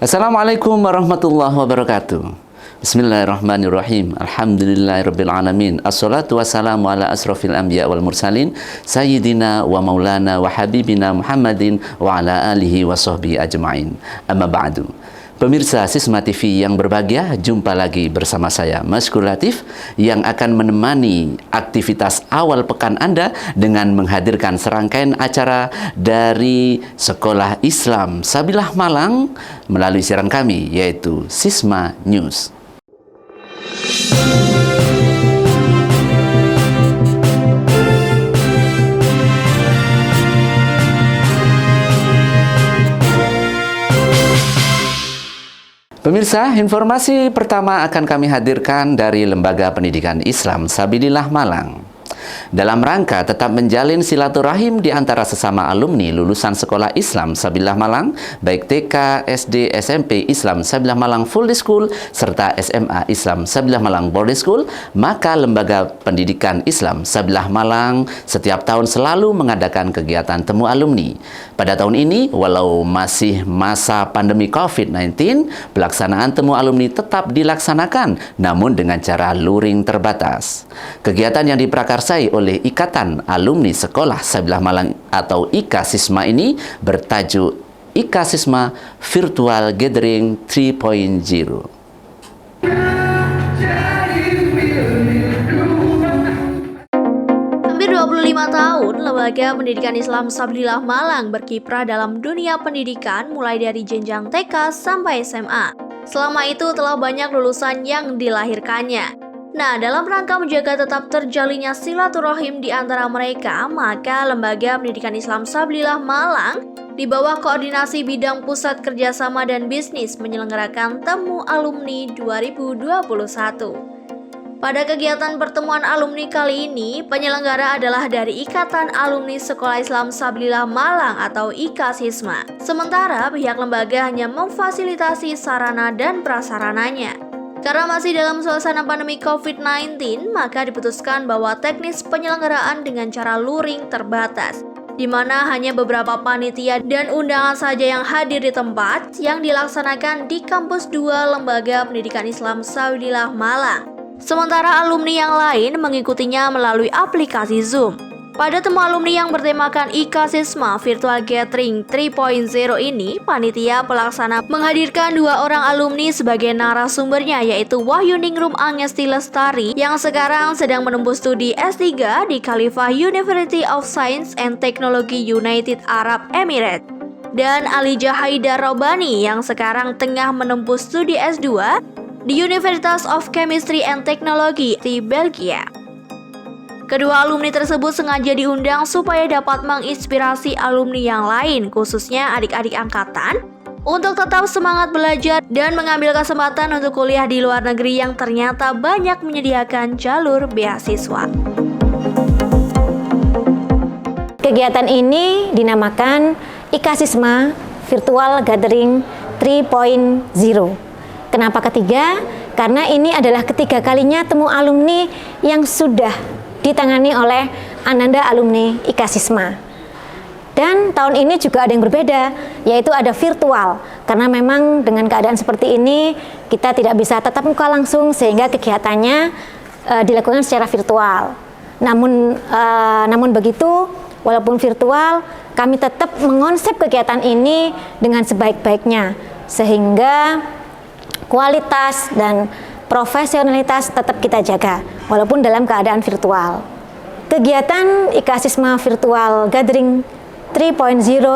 Assalamualaikum warahmatullahi wabarakatuh. Bismillahirrahmanirrahim. Alhamdulillahirabbil alamin. Assalatu wassalamu ala asrofil anbiya wal mursalin sayyidina wa maulana wa habibina Muhammadin wa ala alihi wa sahbihi ajma'in. Amma ba'du. Pemirsa Sisma TV yang berbahagia, jumpa lagi bersama saya Maskur Latif yang akan menemani aktivitas awal pekan Anda dengan menghadirkan serangkaian acara dari Sekolah Islam Sabilah Malang melalui siaran kami, yaitu Sisma News. Pemirsa, informasi pertama akan kami hadirkan dari Lembaga Pendidikan Islam Sabilillah Malang. Dalam rangka tetap menjalin silaturahim di antara sesama alumni lulusan Sekolah Islam Sabilillah Malang, baik TK, SD, SMP Islam Sabilillah Malang Full Day School, serta SMA Islam Sabilillah Malang Boarding School, maka Lembaga Pendidikan Islam Sabilillah Malang setiap tahun selalu mengadakan kegiatan temu alumni. Pada tahun ini, walau masih masa pandemi COVID-19, pelaksanaan temu alumni tetap dilaksanakan, namun dengan cara luring terbatas. Kegiatan yang diprakarsai oleh Ikatan Alumni Sekolah Sabilillah Malang atau IKA Sisma ini bertajuk IKA Sisma Virtual Gathering 3.0. Hampir 25 tahun, Lembaga Pendidikan Islam Sabilillah Malang berkiprah dalam dunia pendidikan mulai dari jenjang TK sampai SMA. Selama itu telah banyak lulusan yang dilahirkannya. Nah, dalam rangka menjaga tetap terjalinnya silaturahim di antara mereka, maka Lembaga Pendidikan Islam Sabilillah Malang di bawah koordinasi bidang Pusat Kerjasama dan Bisnis menyelenggarakan Temu Alumni 2021. Pada kegiatan pertemuan alumni kali ini, penyelenggara adalah dari Ikatan Alumni Sekolah Islam Sabilillah Malang atau IKA Sisma. Sementara pihak lembaga hanya memfasilitasi sarana dan prasarananya. Karena masih dalam suasana pandemi COVID-19, maka diputuskan bahwa teknis penyelenggaraan dengan cara luring terbatas, di mana hanya beberapa panitia dan undangan saja yang hadir di tempat yang dilaksanakan di Kampus 2 Lembaga Pendidikan Islam Sabilillah Malang. Sementara alumni yang lain mengikutinya melalui aplikasi Zoom. Pada temu alumni yang bertemakan IKA Sisma Virtual Gathering 3.0 ini, panitia pelaksana menghadirkan 2 orang alumni sebagai narasumbernya, yaitu Wahyuningrum Angesti Lestari yang sekarang sedang menempuh studi S3 di Khalifah University of Science and Technology United Arab Emirates, dan Alijah Haidar Robani yang sekarang tengah menempuh studi S2 di University of Chemistry and Technology di Belgia. Kedua alumni tersebut sengaja diundang supaya dapat menginspirasi alumni yang lain, khususnya adik-adik angkatan, untuk tetap semangat belajar dan mengambil kesempatan untuk kuliah di luar negeri yang ternyata banyak menyediakan jalur beasiswa. Kegiatan ini dinamakan IKA Sisma Virtual Gathering 3.0. Kenapa ketiga? Karena ini adalah ketiga kalinya temu alumni yang sudah ditangani oleh Ananda alumni IKA Sisma. Dan tahun ini juga ada yang berbeda, yaitu ada virtual. Karena memang dengan keadaan seperti ini, kita tidak bisa tatap muka langsung sehingga kegiatannya dilakukan secara virtual. Namun begitu, walaupun virtual, kami tetap mengonsep kegiatan ini dengan sebaik-baiknya, sehingga kualitas dan profesionalitas tetap kita jaga, walaupun dalam keadaan virtual. Kegiatan IKA Sisma Virtual Gathering 3.0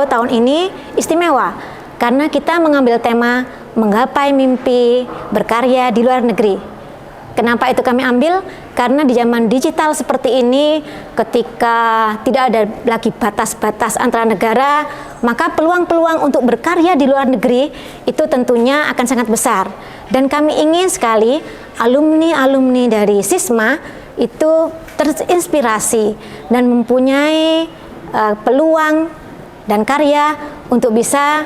tahun ini istimewa, karena kita mengambil tema menggapai mimpi berkarya di luar negeri. Kenapa itu kami ambil? Karena di zaman digital seperti ini, ketika tidak ada lagi batas-batas antara negara, maka peluang-peluang untuk berkarya di luar negeri itu tentunya akan sangat besar. Dan kami ingin sekali alumni-alumni dari Sisma itu terinspirasi dan mempunyai peluang dan karya untuk bisa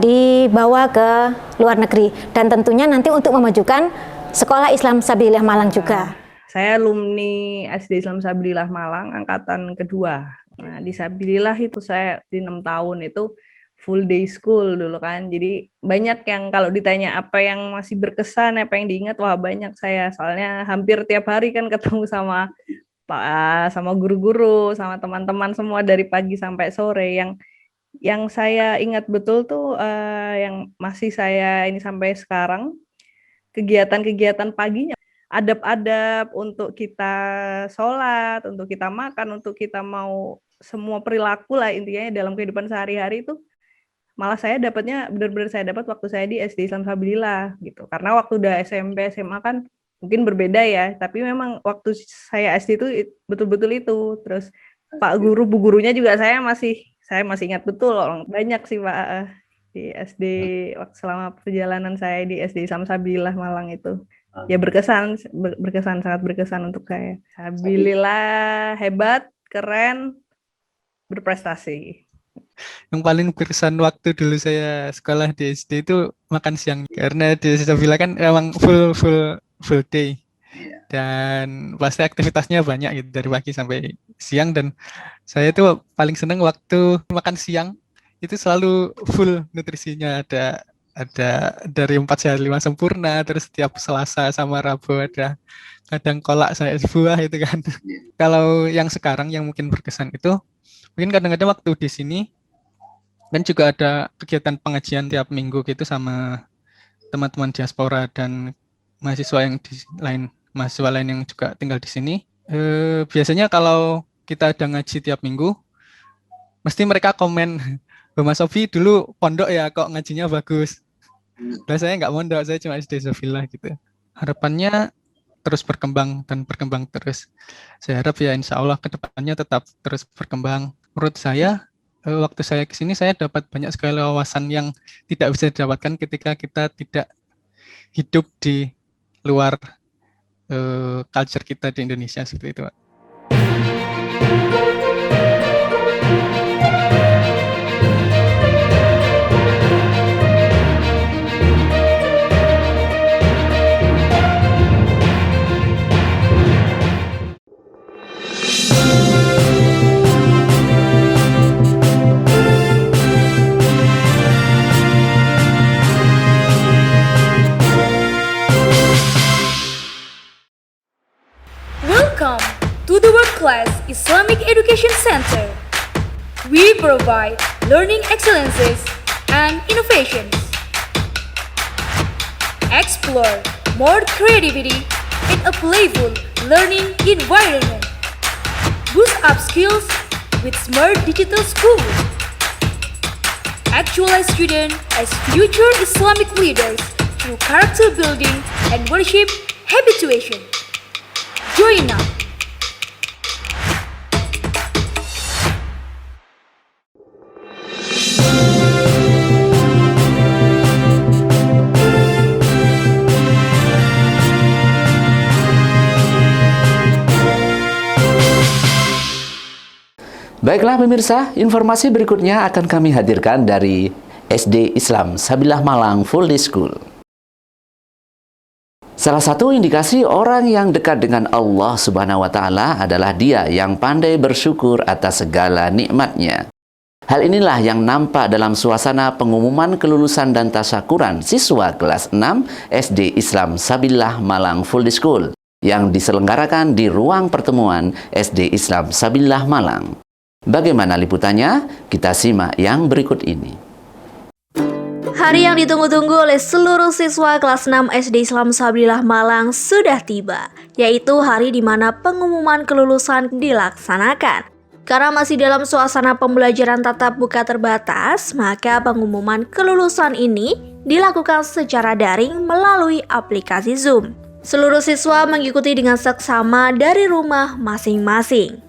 dibawa ke luar negeri. Dan tentunya nanti untuk memajukan Sekolah Islam Sabilillah Malang juga. Saya alumni SD Islam Sabilillah Malang, angkatan kedua. Nah, di Sabilillah itu saya di 6 tahun itu full day school dulu kan. Jadi banyak yang kalau ditanya apa yang masih berkesan, apa yang diingat, wah banyak saya. Soalnya hampir tiap hari kan ketemu sama guru-guru, sama teman-teman semua dari pagi sampai sore. Yang saya ingat betul tuh yang masih saya ini sampai sekarang, kegiatan-kegiatan paginya. Adab-adab untuk kita sholat, untuk kita makan, untuk kita mau semua perilaku lah intinya dalam kehidupan sehari-hari itu malah saya dapatnya benar-benar saya dapat waktu saya di SD Islam Sabilillah gitu. Karena waktu udah SMP, SMA kan mungkin berbeda ya, tapi memang waktu saya SD itu betul-betul itu. Terus Pak Guru, Bu Gurunya juga saya masih ingat betul, banyak sih Pak di SD waktu selama perjalanan saya di SD Islam Sabilillah Malang itu. Ya berkesan, sangat berkesan untuk saya. Sabilillah hebat, keren, berprestasi. Yang paling berkesan waktu dulu saya sekolah di SD itu makan siang, karena di Sabilillah kan emang full day, dan pasti aktivitasnya banyak gitu dari pagi sampai siang, dan saya tuh paling seneng waktu makan siang itu selalu full nutrisinya, ada dari 4 sehat 5 sempurna, terus setiap Selasa sama Rabu ada kadang kolak saya sebuah itu kan. Kalau yang sekarang yang mungkin berkesan itu mungkin kadang-kadang waktu di sini kan juga ada kegiatan pengajian tiap minggu gitu sama teman-teman diaspora dan mahasiswa lain yang juga tinggal di sini. Biasanya kalau kita ada ngaji tiap minggu, mesti mereka komen, Mas Sofi dulu pondok ya, kok ngajinya bagus. Nah, saya nggak mondok, saya cuma SD Sabilillah gitu. Harapannya terus berkembang dan berkembang terus. Saya harap ya insya Allah kedepannya tetap terus berkembang. Menurut saya, waktu saya kesini saya dapat banyak sekali wawasan yang tidak bisa didapatkan ketika kita tidak hidup di luar culture kita di Indonesia seperti itu, Pak. Welcome to to the World Class Islamic Education Center. We provide learning excellences and innovations. Explore more creativity in a playful learning environment. Boost up skills with smart digital schools. Actualize students as future Islamic leaders through character building and worship habituation. Join us. Baiklah pemirsa, informasi berikutnya akan kami hadirkan dari SD Islam Sabilah Malang Full Day School. Salah satu indikasi orang yang dekat dengan Allah Subhanahu wa Ta'ala adalah dia yang pandai bersyukur atas segala nikmatnya. Hal inilah yang nampak dalam suasana pengumuman kelulusan dan tasyakuran siswa kelas 6 SD Islam Sabilah Malang Full Day School yang diselenggarakan di ruang pertemuan SD Islam Sabilah Malang. Bagaimana liputannya? Kita simak yang berikut ini. Hari yang ditunggu-tunggu oleh seluruh siswa kelas 6 SD Islam Sabilah Malang sudah tiba, yaitu hari di mana pengumuman kelulusan dilaksanakan. Karena masih dalam suasana pembelajaran tatap muka terbatas, maka pengumuman kelulusan ini dilakukan secara daring melalui aplikasi Zoom. Seluruh siswa mengikuti dengan seksama dari rumah masing-masing.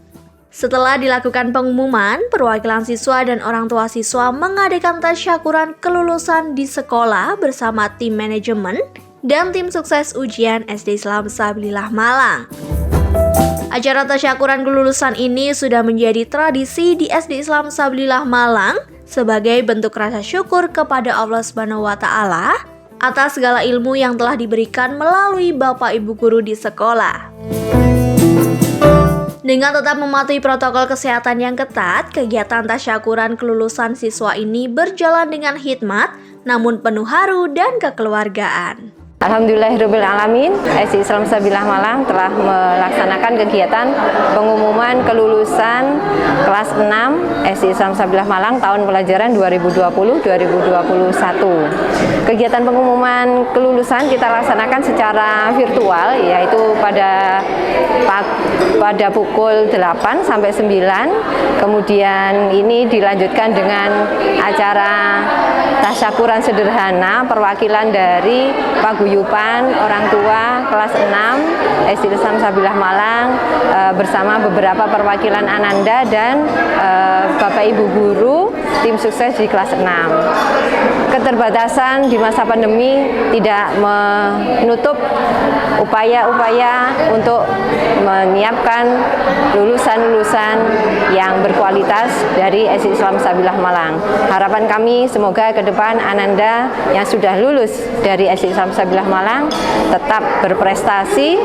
Setelah dilakukan pengumuman, perwakilan siswa dan orang tua siswa mengadakan tasyakuran kelulusan di sekolah bersama tim manajemen dan tim sukses ujian SD Islam Sabilah Malang. Acara tasyakuran kelulusan ini sudah menjadi tradisi di SD Islam Sabilah Malang sebagai bentuk rasa syukur kepada Allah Subhanahu wa Ta'ala atas segala ilmu yang telah diberikan melalui Bapak Ibu guru di sekolah. Dengan tetap mematuhi protokol kesehatan yang ketat, kegiatan tasyakuran kelulusan siswa ini berjalan dengan hikmat, namun penuh haru dan kekeluargaan. Alhamdulillahirrabbilalamin, SD Islam Sabilah Malang telah melaksanakan kegiatan pengumuman kelulusan kelas 6 SD Islam Sabilah Malang tahun pelajaran 2020-2021. Kegiatan pengumuman kelulusan kita laksanakan secara virtual, yaitu pada pukul 8 sampai 9. Kemudian ini dilanjutkan dengan acara tasyakuran sederhana perwakilan dari paguyuban orang tua kelas 6 SD Islam Sabilah Malang bersama beberapa perwakilan Ananda dan Bapak Ibu guru tim sukses di kelas 6. Keterbatasan di masa pandemi tidak menutup upaya-upaya untuk menyiapkan lulusan-lulusan yang berkualitas dari SD Islam Sabilah Malang. Harapan kami semoga ke depan Ananda yang sudah lulus dari SD Islam Sabilah Malang tetap berprestasi,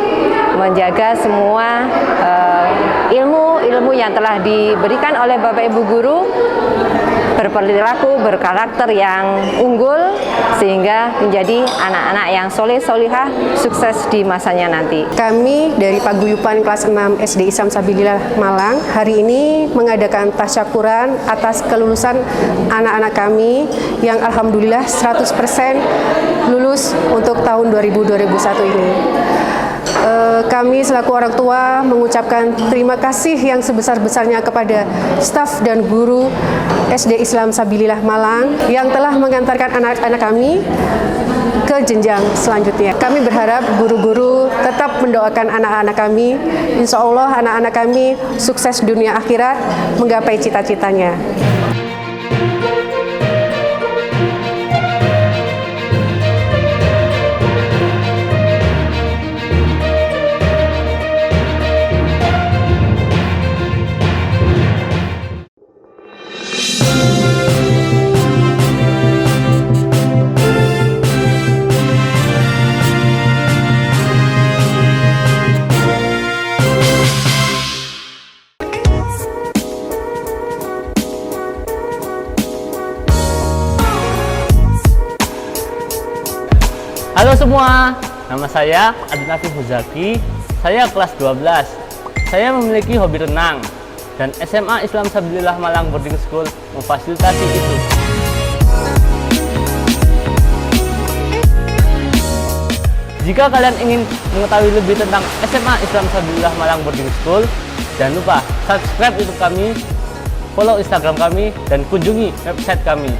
menjaga semua ilmu-ilmu yang telah diberikan oleh Bapak Ibu guru, berperilaku, berkarakter yang unggul sehingga menjadi anak-anak yang soleh-solihah, sukses di masanya nanti. Kami dari Paguyuban kelas 6 SD Islam Sabilah Malang hari ini mengadakan tasyakuran atas kelulusan anak-anak kami yang alhamdulillah 100% lulus untuk tahun 2021 ini. Kami selaku orang tua mengucapkan terima kasih yang sebesar-besarnya kepada staf dan guru SD Islam Sabilah Malang yang telah mengantarkan anak-anak kami ke jenjang selanjutnya. Kami berharap guru-guru tetap mendoakan anak-anak kami. Insya Allah anak-anak kami sukses dunia akhirat, menggapai cita-citanya. Halo semua, nama saya Adil Nafi Muzaki, saya kelas 12. Saya memiliki hobi renang, dan SMA Islam Sabilillah Malang Boarding School memfasilitasi itu. Jika kalian ingin mengetahui lebih tentang SMA Islam Sabilillah Malang Boarding School, jangan lupa subscribe YouTube kami, follow Instagram kami, dan kunjungi website kami.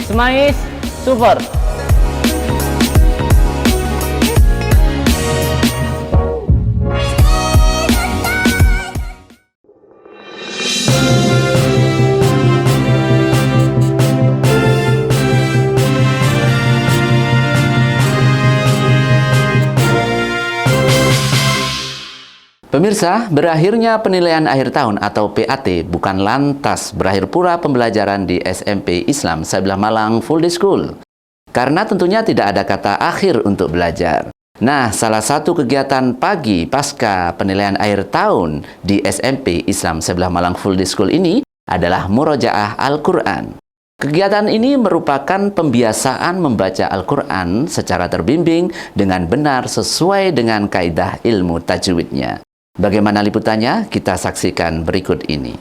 Semais Super! Pemirsa, berakhirnya penilaian akhir tahun atau PAT bukan lantas berakhir pula pembelajaran di SMP Islam Sabilillah Malang Full Day School. Karena tentunya tidak ada kata akhir untuk belajar. Nah, salah satu kegiatan pagi pasca penilaian akhir tahun di SMP Islam Sabilillah Malang Full Day School ini adalah murojaah Al-Quran. Kegiatan ini merupakan pembiasaan membaca Al-Quran secara terbimbing dengan benar sesuai dengan kaidah ilmu tajwidnya. Bagaimana liputannya? Kita saksikan berikut ini.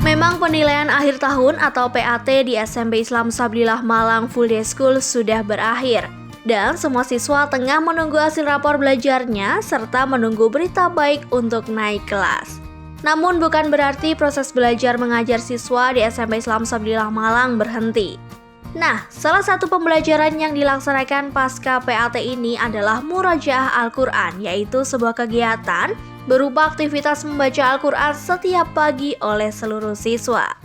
Memang penilaian akhir tahun atau PAT di SMP Islam Sabilillah Malang Full Day School sudah berakhir. Dan semua siswa tengah menunggu hasil rapor belajarnya serta menunggu berita baik untuk naik kelas. Namun bukan berarti proses belajar mengajar siswa di SMP Islam Sabilillah Malang berhenti. Nah, salah satu pembelajaran yang dilaksanakan pasca PAT ini adalah murojaah Al-Quran, yaitu sebuah kegiatan berupa aktivitas membaca Al-Quran setiap pagi oleh seluruh siswa.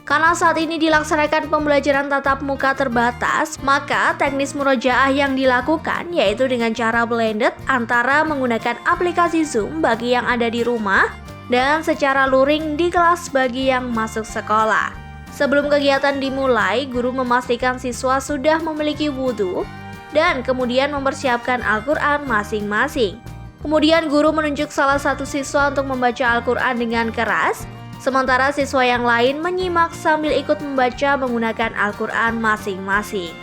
Karena saat ini dilaksanakan pembelajaran tatap muka terbatas, maka teknis murojaah yang dilakukan yaitu dengan cara blended antara menggunakan aplikasi Zoom bagi yang ada di rumah dan secara luring di kelas bagi yang masuk sekolah. Sebelum kegiatan dimulai, guru memastikan siswa sudah memiliki wudhu dan kemudian mempersiapkan Al-Quran masing-masing. Kemudian guru menunjuk salah satu siswa untuk membaca Al-Quran dengan keras, sementara siswa yang lain menyimak sambil ikut membaca menggunakan Al-Quran masing-masing.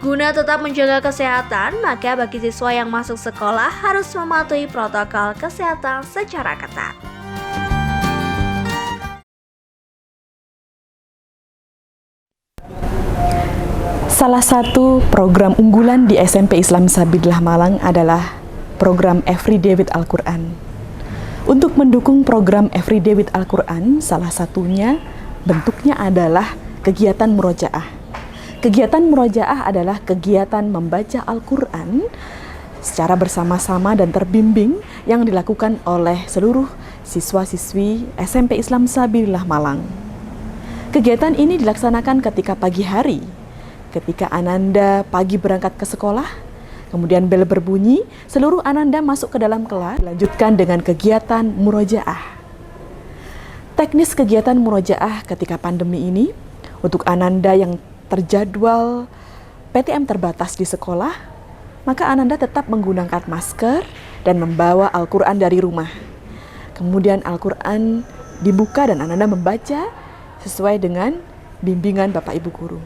Guna tetap menjaga kesehatan, maka bagi siswa yang masuk sekolah harus mematuhi protokol kesehatan secara ketat. Salah satu program unggulan di SMP Islam Sabilillah Malang adalah program Everyday with Al-Quran. Untuk mendukung program Everyday with Al-Quran, salah satunya bentuknya adalah kegiatan murojaah. Kegiatan murojaah adalah kegiatan membaca Al-Quran secara bersama-sama dan terbimbing yang dilakukan oleh seluruh siswa-siswi SMP Islam Sabilillah Malang. Kegiatan ini dilaksanakan ketika pagi hari. Ketika Ananda pagi berangkat ke sekolah, kemudian bel berbunyi, seluruh Ananda masuk ke dalam kelas, dilanjutkan dengan kegiatan murojaah. Teknis kegiatan murojaah ketika pandemi ini, untuk Ananda yang terjadwal PTM terbatas di sekolah, maka Ananda tetap menggunakan masker dan membawa Al-Quran dari rumah. Kemudian Al-Quran dibuka dan Ananda membaca sesuai dengan bimbingan Bapak Ibu Guru.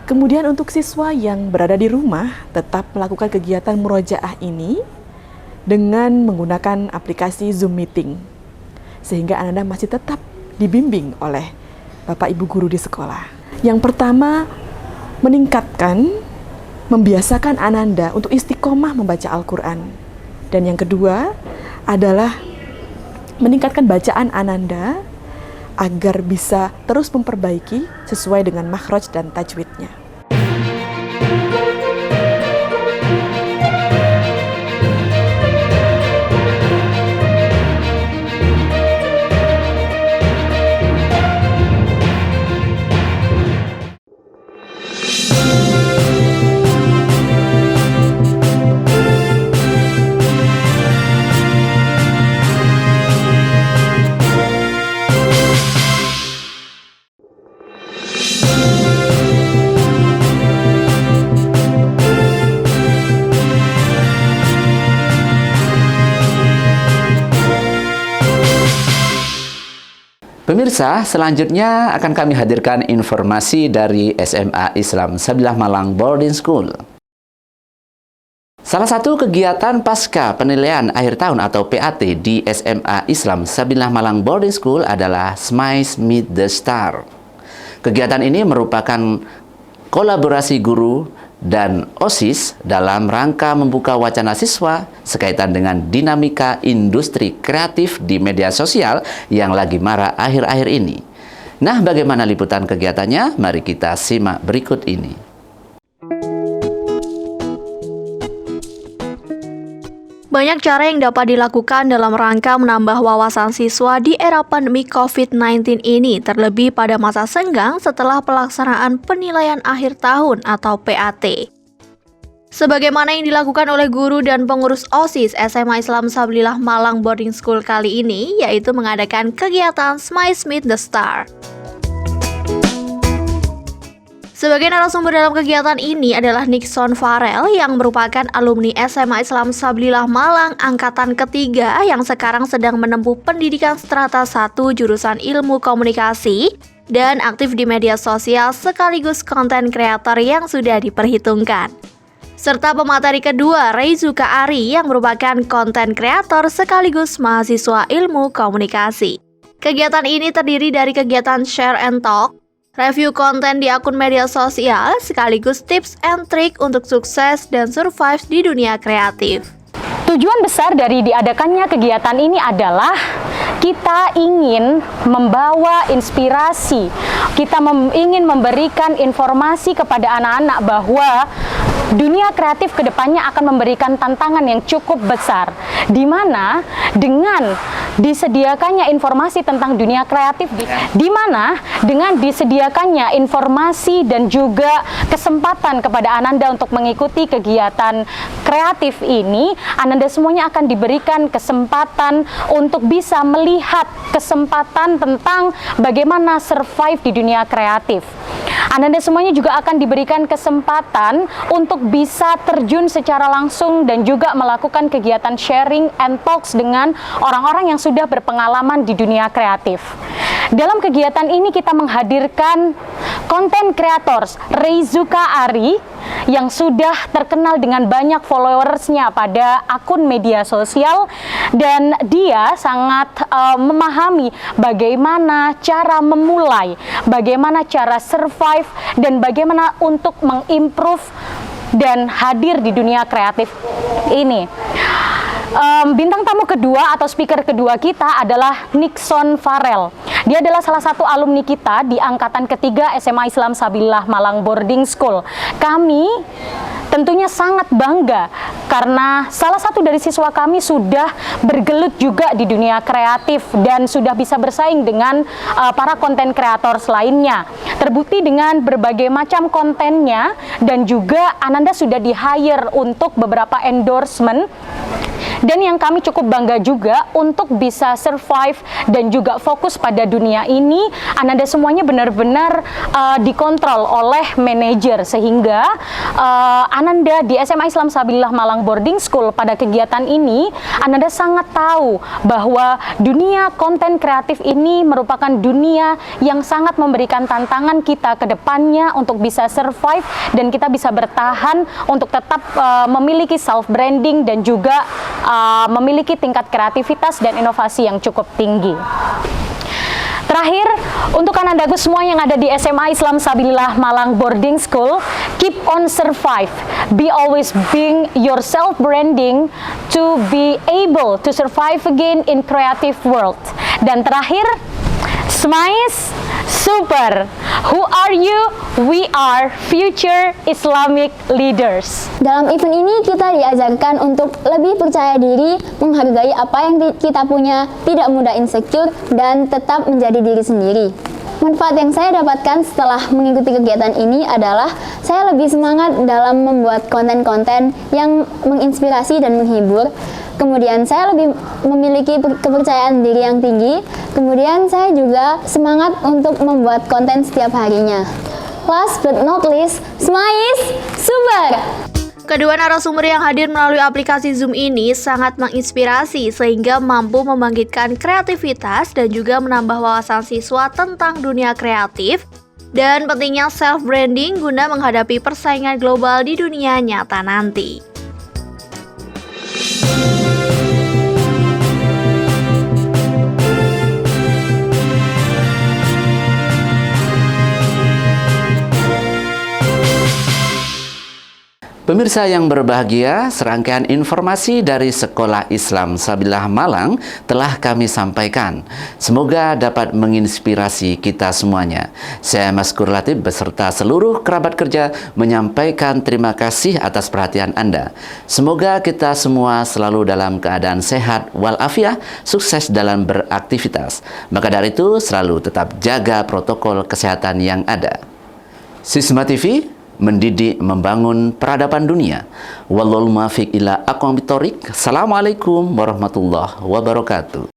Kemudian untuk siswa yang berada di rumah tetap melakukan kegiatan murojaah ini dengan menggunakan aplikasi Zoom Meeting. Sehingga Ananda masih tetap dibimbing oleh Bapak Ibu Guru di sekolah. Yang pertama, membiasakan Ananda untuk istiqomah membaca Al-Quran. Dan yang kedua adalah meningkatkan bacaan Ananda agar bisa terus memperbaiki sesuai dengan makhraj dan tajwidnya. Pemirsa, selanjutnya akan kami hadirkan informasi dari SMA Islam Sabilillah Malang Boarding School. Salah satu kegiatan pasca penilaian akhir tahun atau PAT di SMA Islam Sabilillah Malang Boarding School adalah Smiles Meet the Star. Kegiatan ini merupakan kolaborasi guru dan OSIS dalam rangka membuka wacana siswa sekaitan dengan dinamika industri kreatif di media sosial yang lagi marak akhir-akhir ini. Nah, bagaimana liputan kegiatannya? Mari kita simak berikut ini. Banyak cara yang dapat dilakukan dalam rangka menambah wawasan siswa di era pandemi COVID-19 ini, terlebih pada masa senggang setelah pelaksanaan penilaian akhir tahun atau PAT. Sebagaimana yang dilakukan oleh guru dan pengurus OSIS SMA Islam Sabilillah Malang Boarding School kali ini, yaitu mengadakan kegiatan Smiles Meet the Star. Sebagai narasumber dalam kegiatan ini adalah Nixon Farel yang merupakan alumni SMA Islam Sabilillah Malang angkatan ketiga yang sekarang sedang menempuh pendidikan strata 1 jurusan ilmu komunikasi dan aktif di media sosial sekaligus konten kreator yang sudah diperhitungkan. Serta pemateri kedua Reizuka Ari yang merupakan konten kreator sekaligus mahasiswa ilmu komunikasi. Kegiatan ini terdiri dari kegiatan share and talk, review konten di akun media sosial, sekaligus tips and trik untuk sukses dan survive di dunia kreatif. Tujuan besar dari diadakannya kegiatan ini adalah kita ingin membawa inspirasi, kita ingin memberikan informasi kepada anak-anak bahwa dunia kreatif kedepannya akan memberikan tantangan yang cukup besar, di mana dengan disediakannya informasi tentang dunia kreatif, di mana dengan disediakannya informasi dan juga kesempatan kepada Ananda untuk mengikuti kegiatan kreatif ini, Ananda semuanya akan diberikan kesempatan untuk bisa melihat kesempatan tentang bagaimana survive di dunia kreatif. Ananda semuanya juga akan diberikan kesempatan untuk bisa terjun secara langsung dan juga melakukan kegiatan sharing and talks dengan orang-orang yang sudah berpengalaman di dunia kreatif. Dalam kegiatan ini kita menghadirkan content creators Reizuka Ari yang sudah terkenal dengan banyak followersnya pada akun media sosial, dan dia sangat memahami bagaimana cara memulai, bagaimana cara survive, dan bagaimana untuk mengimprove dan hadir di dunia kreatif ini. Bintang tamu kedua atau speaker kedua kita adalah Nixon Farel. Dia adalah salah satu alumni kita di angkatan ketiga SMA Islam Sabilillah Malang Boarding School. Kami tentunya sangat bangga karena salah satu dari siswa kami sudah bergelut juga di dunia kreatif dan sudah bisa bersaing dengan para konten kreator lainnya. Terbukti dengan berbagai macam kontennya, dan juga Ananda sudah di-hire untuk beberapa endorsement. Dan yang kami cukup bangga juga untuk bisa survive dan juga fokus pada dunia ini, Ananda semuanya benar-benar dikontrol oleh manajer, sehingga Ananda di SMA Islam Sabilillah Malang Boarding School pada kegiatan ini, Ananda sangat tahu bahwa dunia konten kreatif ini merupakan dunia yang sangat memberikan tantangan kita ke depannya untuk bisa survive dan kita bisa bertahan untuk tetap memiliki self branding dan juga memiliki tingkat kreativitas dan inovasi yang cukup tinggi. Terakhir, untuk Anandaku semua yang ada di SMA Islam Sabilillah Malang Boarding School, keep on survive. Be always being your self branding to be able to survive again in creative world. Dan terakhir, Smiles Super. Who are you? We are future Islamic leaders. Dalam event ini kita diajarkan untuk lebih percaya diri, menghargai apa yang kita punya, tidak mudah insecure, dan tetap menjadi diri sendiri. Manfaat yang saya dapatkan setelah mengikuti kegiatan ini adalah saya lebih semangat dalam membuat konten-konten yang menginspirasi dan menghibur. Kemudian saya lebih memiliki kepercayaan diri yang tinggi. Kemudian saya juga semangat untuk membuat konten setiap harinya. Last but not least, Smiles Super! Kedua narasumber yang hadir melalui aplikasi Zoom ini sangat menginspirasi sehingga mampu membangkitkan kreativitas dan juga menambah wawasan siswa tentang dunia kreatif dan pentingnya self-branding guna menghadapi persaingan global di dunia nyata nanti. Pemirsa yang berbahagia, serangkaian informasi dari Sekolah Islam Sabillah Malang telah kami sampaikan. Semoga dapat menginspirasi kita semuanya. Saya Maskur Latif beserta seluruh kerabat kerja menyampaikan terima kasih atas perhatian Anda. Semoga kita semua selalu dalam keadaan sehat walafiat, sukses dalam beraktivitas. Maka dari itu, selalu tetap jaga protokol kesehatan yang ada. Sisma TV, mendidik, membangun peradaban dunia. Wallahul muwaffiq ila aqwamit thoriq. Assalamualaikum warahmatullahi wabarakatuh.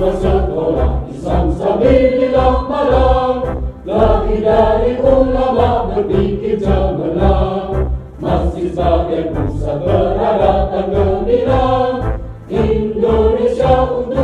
Sekolah Islam Sabillah Malang, lahir dari ulama berpikir cemerlang, masih sebagai pusat peradaban gemilang Indonesia untuk